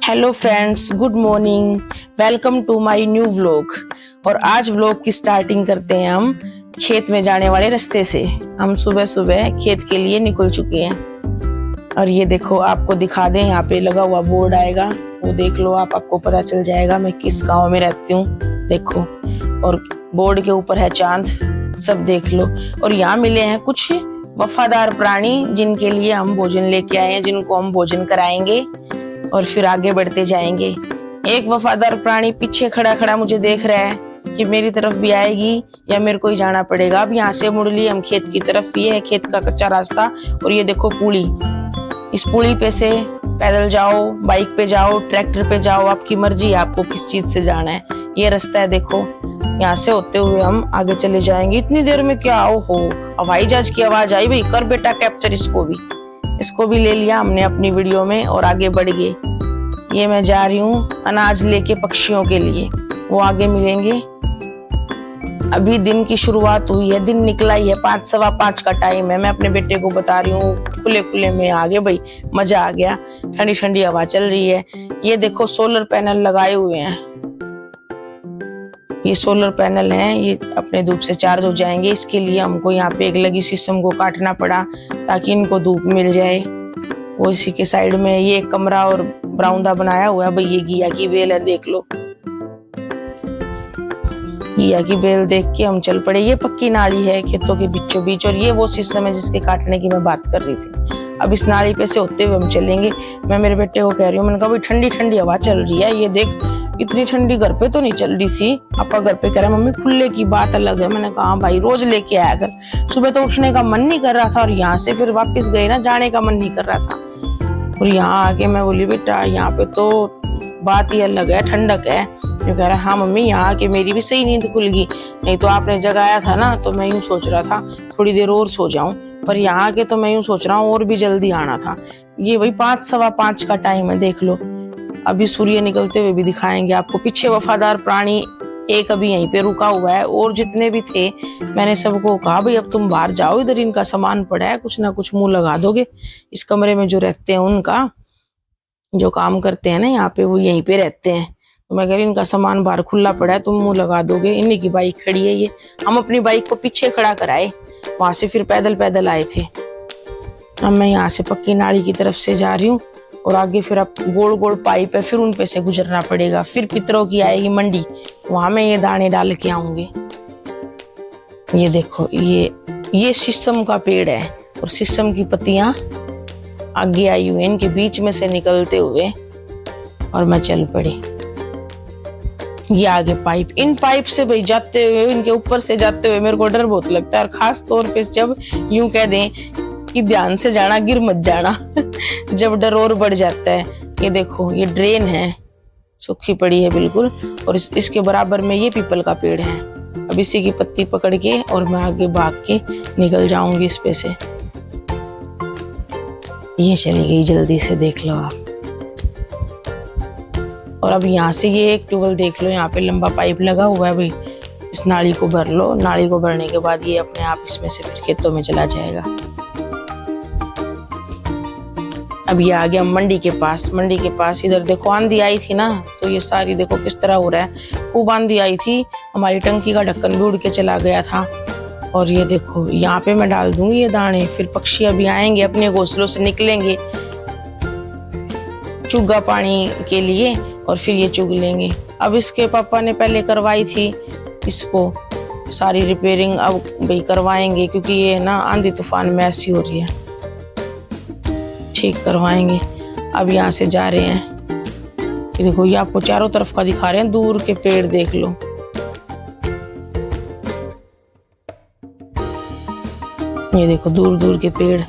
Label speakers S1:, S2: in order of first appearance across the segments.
S1: Hello friends, good morning. Welcome to my new vlog. और आज vlog की starting करते हैं हम खेत में जाने वाले रास्ते से। हम सुबह सुबह खेत के लिए निकल चुके हैं और ये देखो, आपको दिखा दें, यहाँ पे लगा हुआ बोर्ड आएगा, वो देख लो आप, आपको पता चल जाएगा मैं किस गांव में रहती हूँ। देखो, और बोर्ड के ऊपर है चांद, सब देख लो। और यहाँ मिले हैं कुछ वफादार प्राणी जिनके लिए हम भोजन लेके आए हैं, जिनको हम भोजन कराएंगे और फिर आगे बढ़ते जाएंगे। एक वफादार प्राणी पीछे खड़ा खड़ा मुझे देख रहा है कि मेरी तरफ भी आएगी या मेरे को ही जाना पड़ेगा। अब यहाँ से मुड़ लिए हम खेत की तरफ। ये है खेत का कच्चा रास्ता और ये देखो पुली। इस पुली पे से पैदल जाओ, बाइक पे जाओ, ट्रैक्टर पे जाओ, आपकी मर्जी है आपको किस चीज से जाना है। ये रास्ता है, देखो, यहाँ से होते हुए हम आगे चले जाएंगे। इतनी देर में क्या हो हवाई जहाज की आवाज आई। भाई कर बेटा कैप्चर, इसको भी ले लिया हमने अपनी वीडियो में और आगे बढ़ गए। ये मैं जा रही हूँ अनाज लेके पक्षियों के लिए, वो आगे मिलेंगे। अभी दिन की शुरुआत हुई है, दिन निकला ही है, 5, सवा 5 का टाइम है। मैं अपने बेटे को बता रही हूँ खुले खुले में आगे, भाई मजा आ गया, ठंडी ठंडी हवा चल रही है। ये देखो सोलर पैनल लगाए हुए हैं, ये सोलर पैनल हैं, ये अपने धूप से चार्ज हो जाएंगे। इसके लिए हमको यहाँ पे एक लगी शीशम को काटना पड़ा ताकि इनको धूप मिल जाए। वो इसी के साइड में ये एक कमरा और बरामदा बनाया हुआ है। भाई ये घिया की बेल है, देख लो, घिया की बेल देख के हम चल पड़े। ये पक्की नाली है खेतों के बीचों बीच और ये वो शीशम है जिसके काटने की मैं बात कर रही थी। अब इस नाली पे से होते हुए हम चलेंगे। मैं मेरे बेटे को कह रही हूँ, मैंने कहा भाई ठंडी ठंडी हवा चल रही है, ये देख, इतनी ठंडी घर पे तो नहीं चल रही थी। पापा घर पे कह रहे मम्मी खुले की बात अलग है। मैंने कहा भाई रोज लेके आया कर। सुबह तो उठने का मन नहीं कर रहा था और यहाँ से फिर वापस गए ना, जाने का मन नहीं कर रहा था। और यहाँ आके मैं बोली बेटा यहाँ पे तो बात ही अलग है, ठंडक है। जो कह रहा हाँ मम्मी, यहाँ आके मेरी भी सही नींद खुल गई, नहीं तो आपने जगाया था ना तो मैं यूं सोच रहा था थोड़ी देर और सो जाऊं, पर यहाँ आके तो मैं यूं सोच रहा हूँ और भी जल्दी आना था। ये वही 5, सवा 5 का टाइम है, देख लो। अभी सूर्य निकलते हुए भी दिखाएंगे आपको। पीछे वफादार प्राणी एक अभी यहीं पे रुका हुआ है और जितने भी थे मैंने सबको कहा भाई अब तुम बाहर जाओ, इधर इनका सामान पड़ा है, कुछ ना कुछ मुंह लगा दोगे। इस कमरे में जो रहते हैं, उनका जो काम करते हैं ना यहाँ पे, वो यहीं पे रहते हैं। तो मैं कह रही इनका सामान बाहर खुला पड़ा है, तुम मुंह लगा दोगे। इन्हीं की बाइक खड़ी है ये। हम अपनी बाइक को पीछे खड़ा कराए, वहां से फिर पैदल पैदल आए थे। अब मैं यहाँ से पक्की नाली की तरफ से जा रही हूँ और आगे फिर अब गोल गोल पाइप है, फिर उन पे से गुजरना पड़ेगा। फिर पितरों की आएगी मंडी, वहां मैं ये दाने डाल के आऊंगी। ये देखो, ये शीशम का पेड़ है और शीशम की पत्तियां आगे आई हुई, इनके बीच में से निकलते हुए और मैं चल पड़ी। ये आगे पाइप, इन पाइप से भाई जाते हुए, इनके ऊपर से जाते हुए मेरे को डर बहुत लगता है। और खास तौर पे जब यूं कह दें कि ध्यान से जाना, गिर मत जाना जब डर और बढ़ जाता है। ये देखो, ये ड्रेन है, सूखी पड़ी है बिल्कुल, और इसके बराबर में ये पीपल का पेड़ है। अब इसी की पत्ती पकड़ के और मैं आगे भाग के निकल जाऊंगी इस पे से। ये चली गई जल्दी से, देख लो आप। और अब यहाँ से ये एक ट्यूबवेल देख लो, यहाँ पे लंबा पाइप लगा हुआ है। भाई इस नाली को भर लो, नाली को भरने के बाद ये अपने आप इसमें से फिर खेतों में चला जाएगा। अब ये आ गया मंडी के पास। मंडी के पास इधर देखो आंधी आई थी ना, तो ये सारी देखो किस तरह हो रहा है। खूब आंधी आई थी, हमारी टंकी का ढक्कन भी उड़ के चला गया था। और ये देखो, यहाँ पे मैं डाल दूंगी ये दाने, फिर पक्षी अभी आएंगे, अपने घोंसलों से निकलेंगे चुग्गा पानी के लिए और फिर ये चुग लेंगे। अब इसके पापा ने पहले करवाई थी इसको सारी रिपेयरिंग, अब भाई करवाएंगे क्योंकि ये ना आंधी तूफान में ऐसी हो रही है, ठीक करवाएंगे। अब यहाँ से जा रहे हैं, ये देखो, ये आपको चारों तरफ का दिखा रहे हैं, दूर के पेड़ देख लो। ये देखो दूर दूर के पेड़,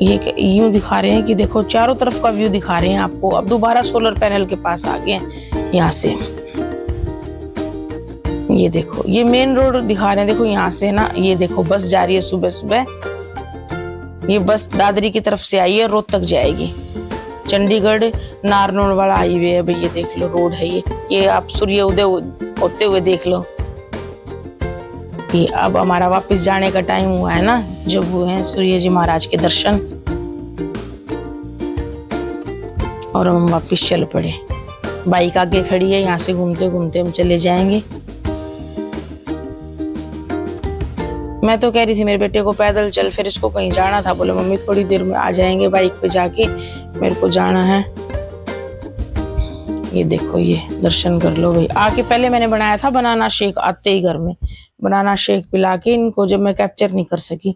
S1: ये यूं दिखा रहे हैं कि देखो चारों तरफ का व्यू दिखा रहे हैं आपको। अब दोबारा सोलर पैनल के पास आ गए यहाँ से। ये देखो, ये मेन रोड दिखा रहे हैं, देखो यहाँ से ना, ये देखो बस जा रही है सुबह सुबह। ये बस दादरी की तरफ से आई है, रोहतक जाएगी। चंडीगढ़ नारनौल वाला हाईवे है भाई, ये देख लो रोड है ये आप सूर्य उदय होते हुए देख लो। ये अब हमारा वापस जाने का टाइम हुआ है ना, जब हुए हैं सूर्य जी महाराज के दर्शन। और हम वापिस चल पड़े। बाइक आगे खड़ी है, यहाँ से घूमते घूमते हम चले जाएंगे। मैं तो कह रही थी मेरे बेटे को पैदल चल, फिर इसको कहीं जाना था, बोले मम्मी थोड़ी देर में आ जाएंगे, बाइक पे जाके मेरे को जाना है। ये देखो, ये दर्शन कर लो भाई। आके पहले मैंने बनाया था बनाना शेक, आते ही घर में बनाना शेक पिला के इनको, जब मैं कैप्चर नहीं कर सकी।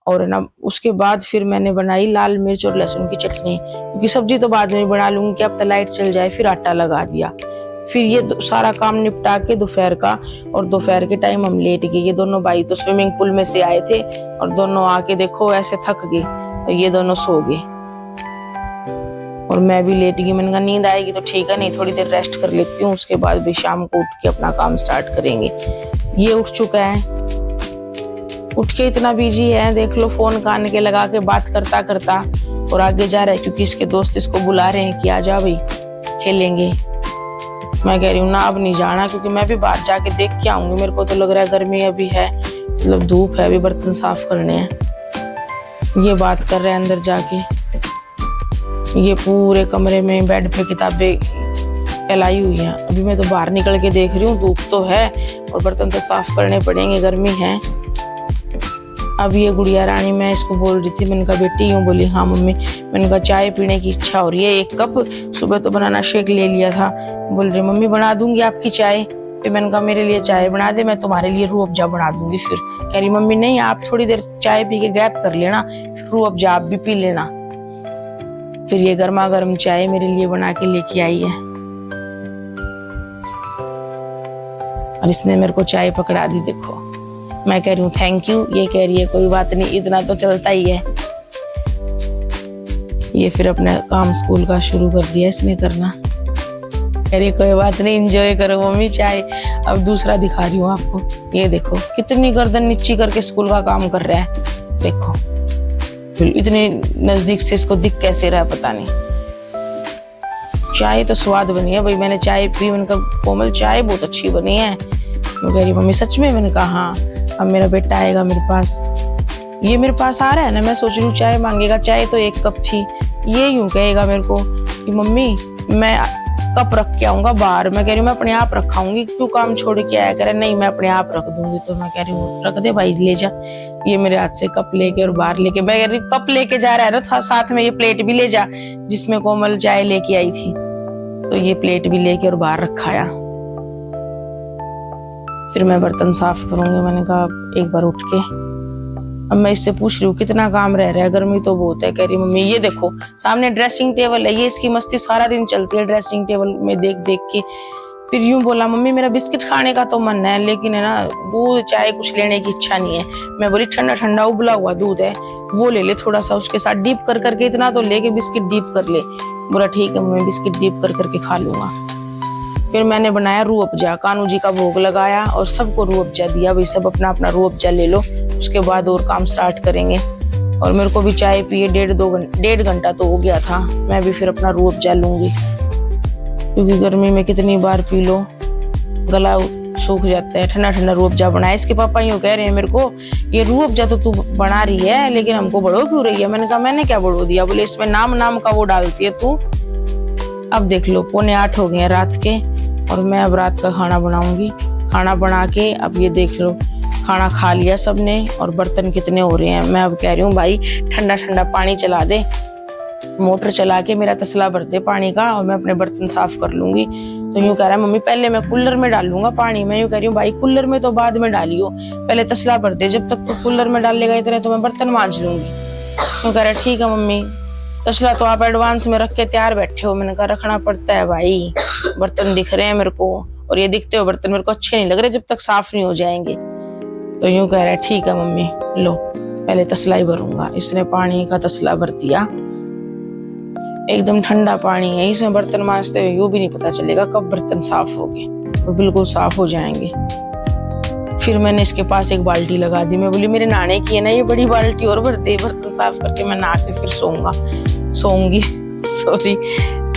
S1: और ना उसके बाद फिर मैंने बनाई लाल मिर्च और लहसुन की चटनी, क्योंकि सब्जी तो बाद में बना लूंगी कि अब तो लाइट चल जाए। फिर आटा लगा दिया। फिर ये सारा काम निपटा के दोपहर का, और दोपहर के टाइम हम लेट गए। ये दोनों भाई तो स्विमिंग पूल में से आए थे और दोनों आके देखो ऐसे थक गए, और ये दोनों सो गए और मैं भी लेट गई। मैंने कहा नींद आएगी तो ठीक है, नहीं थोड़ी देर रेस्ट कर लेती हूँ, उसके बाद भी शाम को उठ के अपना काम स्टार्ट करेंगे। ये उठ चुका है, उठ के इतना बिजी है, देख लो फोन कान के लगा के बात करता करता, और आगे जा रहा है क्योंकि इसके दोस्त इसको बुला रहे हैं कि आ जा भाई खेलेंगे। मैं कह रही हूँ ना अब नहीं जाना, क्योंकि मैं भी बाहर जाके देख के आऊंगी। मेरे को तो लग रहा है गर्मी अभी है, मतलब धूप है, अभी बर्तन साफ करने हैं। ये बात कर रहे हैं अंदर जाके। ये पूरे कमरे में बेड पे किताबें फैलाई हुई हैं। अभी मैं तो बाहर निकल के देख रही हूँ, धूप तो है और बर्तन तो साफ करने पड़ेंगे, गर्मी है। अब ये गुड़िया रानी, मैं इसको बोल रही थी, मैंने कहा बेटी, यूँ बोली हाँ मम्मी। मैंने कहा चाय पीने की इच्छा हो रही है, 1 कप, सुबह तो बनाना शेक ले लिया था। बोल रही मम्मी बना दूंगी आपकी चाय। फिर मैंने कहा मेरे लिए चाय बना दे, मैं तुम्हारे लिए रूह अफ़ज़ा बना दूंगी। फिर कह रही मम्मी नहीं, आप थोड़ी देर चाय पी के गैप कर लेना, फिर रूह अफ़ज़ा आप भी पी लेना। फिर ये गर्मा गर्म चाय मेरे लिए बना के लेके आई है, और इसने मेरे को चाय पकड़ा दी। देखो, मैं कह रही हूँ थैंक यू, ये कह रही है कोई बात नहीं, इतना तो चलता ही है। ये फिर अपना काम स्कूल का शुरू कर दिया इसने करना। कह रही कोई बात नहीं, एंजॉय करो मम्मी चाय। अब दूसरा दिखा रही हूँ आपको, ये देखो कितनी गर्दन नीची करके स्कूल का काम कर रहा है। देखो इतने नजदीक से इसको दिख कैसे रहा है पता नहीं। चाय तो स्वाद बनी है भाई, मैंने चाय पी, मैंने कहा कोमल चाय बहुत अच्छी बनी है। वो कह रही मम्मी सच में? मैंने कहा हाँ, अब मेरा बेटा आएगा मेरे पास। ये मेरे पास आ रहा है ना, मैं सोच रही हूँ चाय मांगेगा, चाय तो 1 कप थी। ये यूं कहेगा मेरे को कि मम्मी मैं कप रख के आऊंगा बाहर। मैं कह रही हूँ मैं अपने आप रखाऊंगी, क्यों काम छोड़ के आया करे? नहीं मैं अपने आप रख दूंगी। तो मैं कह रही हूँ रख दे भाई, ले जा। ये मेरे हाथ से कप लेके और बाहर लेके, मैं कह रही कप लेके जा रहा है ना, साथ में ये प्लेट भी ले जा जिसमें कोमल चाय लेके आई थी। तो ये प्लेट भी लेके और बाहर रखाया। फिर मैं बर्तन साफ करूंगी। मैंने कहा एक बार उठ के, अब मैं इससे पूछ रही हूँ कितना काम रह रहा है, गर्मी तो बहुत है। कह रही मम्मी ये देखो सामने ड्रेसिंग टेबल है, ये इसकी मस्ती सारा दिन चलती है ड्रेसिंग टेबल में देख देख के। फिर यूं बोला मम्मी मेरा बिस्किट खाने का तो मन है, लेकिन है ना दूध चाय कुछ लेने की इच्छा नहीं है। मैं बोली ठंडा ठंडा उबला हुआ दूध है वो ले ले थोड़ा सा, उसके साथ डीप कर करके, इतना तो लेके बिस्किट डीप कर ले। बोला ठीक है मम्मी, बिस्किट डीप कर करके खा लूंगा। फिर मैंने बनाया रूह अफ़ज़ा, कान्हू जी का भोग लगाया और सबको रूह अफ़ज़ा दिया। भाई सब अपना अपना रूह अफ़ज़ा ले लो, उसके बाद और काम स्टार्ट करेंगे। और मेरे को भी चाय पिए 1.5 घंटा तो हो गया था। मैं भी फिर अपना रूह अफ़ज़ा लूंगी, क्योंकि गर्मी में कितनी बार पी लो, गला सूख जाता है। ठंडा ठंडा रूह अफ़ज़ा बनाया। इसके पापा यूँ कह रहे हैं मेरे को, ये रूह अफ़ज़ा तो तू बना रही है लेकिन हमको बढ़ो क्यों रही है? मैंने कहा मैंने क्या बढ़ो दिया? बोले इसमें नाम का वो डालती है तू। अब देख लो 7:45 हो गए हैं रात के, और मैं अब रात का खाना बनाऊंगी। खाना बना के अब ये देख लो खाना खा लिया सबने, और बर्तन कितने हो रहे हैं। मैं अब कह रही हूँ भाई ठंडा ठंडा पानी चला दे, मोटर चला के मेरा तसला भर दे पानी का, और मैं अपने बर्तन साफ कर लूंगी। तो यूं कह रहा है मम्मी पहले मैं कूलर में डालूंगा पानी। मैं यूं कह रही हूँ भाई कूलर में तो बाद में डालियो, पहले तसला भर दे, जब तक तो कूलर में डालेगा इतने तो मैं बर्तन मांज लूंगी। यूं कह रहा ठीक है मम्मी, तसला तो आप एडवांस में रख के तैयार बैठे हो। मैंने कहा रखना पड़ता है भाई, बर्तन दिख रहे हैं मेरे को, और ये दिखते हो बर्तन मेरे को अच्छे नहीं लग रहे जब तक साफ नहीं हो जाएंगे। तो यूं कह रहा है ठीक है मम्मी, लो पहले तसला ही भरूंगा। इसने पानी का तसला भर दिया, एकदम ठंडा पानी है, इसमें बर्तन मांजते हुए यूं भी नहीं पता चलेगा कब बर्तन साफ हो गए, तो बिल्कुल साफ हो जाएंगे। फिर मैंने इसके पास एक बाल्टी लगा दी। मैं बोली मेरे नहाने की है ना ये बड़ी बाल्टी, और भर दे, बर्तन साफ करके मैं नहा के फिर सोऊंगी सॉरी।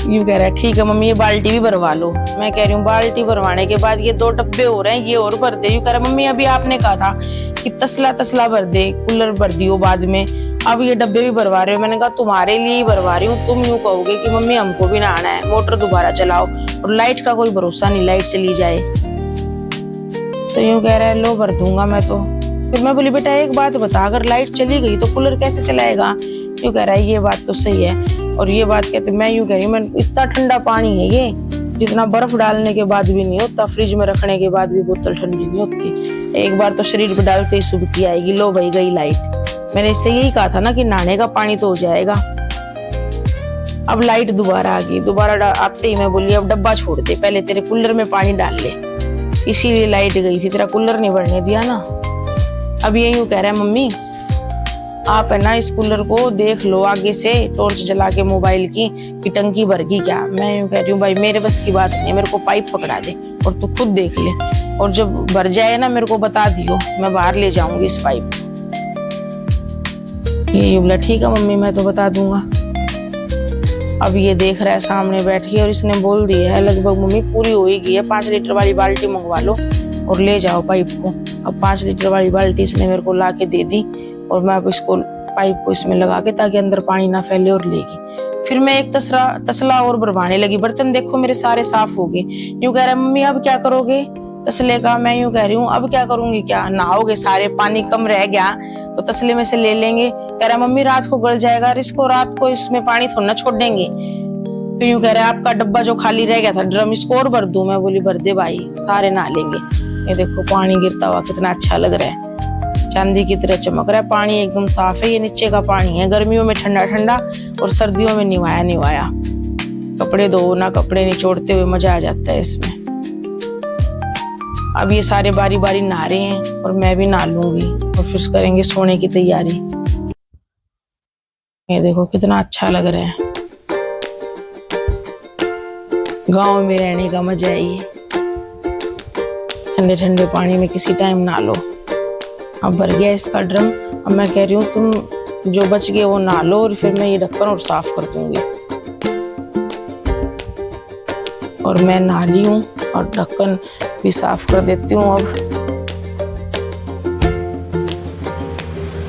S1: यूं कह रहा है ठीक है मम्मी ये बाल्टी भी भरवा लो। मैं कह रही हूँ बाल्टी भरवाने के बाद ये 2 डब्बे हो रहे हैं, ये और भर दे। यूं कह रहा है मम्मी अभी आपने कहा था कि तसला भर दे, कूलर भर दियो बाद में, अब ये डब्बे भी भरवा रहे हो। मैंने कहा तुम्हारे लिए ही भरवा रही हूँ, तुम यूं कहोगे कि मम्मी हमको भी नहाना है, मोटर दोबारा चलाओ, और लाइट का कोई भरोसा नहीं, लाइट चली जाए। तो यूं कह रहा है लो भर दूंगा मैं तो। फिर मैं बोली बेटा एक बात बता, अगर लाइट चली गई तो कूलर कैसे चलाएगा? यूं कह रहा है ये बात तो सही है। और ये बात कहते, मैं यूं कह रही हूँ मैं इतना ठंडा पानी है ये, जितना बर्फ डालने के बाद भी नहीं होता, फ्रिज में रखने के बाद भी बोतल ठंडी नहीं होती। एक बार तो शरीर पे डालते ही सुबकी आएगी, लो भाई गई लाइट। मैंने इससे यही कहा था ना कि नहाने का पानी तो हो जाएगा। अब लाइट दोबारा आ गई। दोबारा आते ही मैं बोली अब डब्बा छोड़ दे, पहले तेरे कूलर में पानी डाल ले, इसीलिए लाइट गई थी, तेरा कूलर नहीं भरने दिया ना। अब ये यूं कह रहा है मम्मी आप है ना इस कूलर को देख लो आगे से, टॉर्च जला के मोबाइल की कि टंकी भर गई क्या। मैं यूं कह रही हूँ भाई मेरे बस की बात नहीं है, मेरे को पाइप पकड़ा दे और तू खुद देख ले, और जब भर जाए ना मेरे को बता दियो, मैं बाहर ले जाऊंगी इस पाइप। ये बोला ठीक है मम्मी मैं तो बता दूंगा। अब ये देख रहा है सामने बैठ के, और इसने बोल दिया है लगभग मम्मी पूरी हो ही गई है, 5 लीटर वाली बाल्टी मंगवा लो और ले जाओ पाइप को। अब 5 लीटर वाली बाल्टी इसने मेरे को ला के दे दी, और मैं अब इसको पाइप को इसमें लगा के ताकि अंदर पानी ना फैले और लेगी। फिर मैं एक तसला और भरवाने लगी। बर्तन देखो मेरे सारे साफ हो गए। यूं कह रहा है मम्मी अब क्या करोगे तसले का? मैं यूं कह रही हूँ अब क्या करूंगी, क्या नहाओगे, सारे पानी कम रह गया तो तसले में से ले लेंगे। कह रहा मम्मी रात को गल जाएगा, इसको रात को इसमें पानी थोड़ा ना छोड़ देंगे। फिर यूं कह रहा है आपका डब्बा जो खाली रह गया था ड्रम, इसको और भर दूं? मैं बोली भर दे भाई, सारे नहा लेंगे। ये देखो पानी गिरता हुआ कितना अच्छा लग रहा है, चांदी की तरह चमक रहा है, पानी एकदम साफ है। ये नीचे का पानी है, गर्मियों में ठंडा ठंडा और सर्दियों में निवाया। कपड़े धो ना, कपड़े निचोड़ते हुए मजा आ जाता है इसमें। अब ये सारे बारी बारी नहा रहे हैं और मैं भी नहा लूंगी और फिर करेंगे सोने की तैयारी। ये देखो कितना अच्छा लग रहा है, गांव में रहने का मजा है ये। ठंडे ठंडे पानी में किसी टाइम नहा लो। अब भर गया इसका ड्रम। अब मैं कह रही हूँ तुम जो बच गए वो नहा लो, और फिर मैं ये ढक्कन और साफ कर दूंगी। और मैं नहा ली हूँ और ढक्कन भी साफ कर देती हूँ।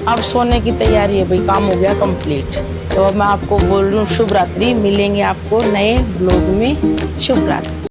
S1: अब सोने की तैयारी है भाई, काम हो गया कंप्लीट। तो अब मैं आपको बोल रही हूँ शुभ रात्रि, मिलेंगे आपको नए ब्लॉग में। शुभ रात्रि।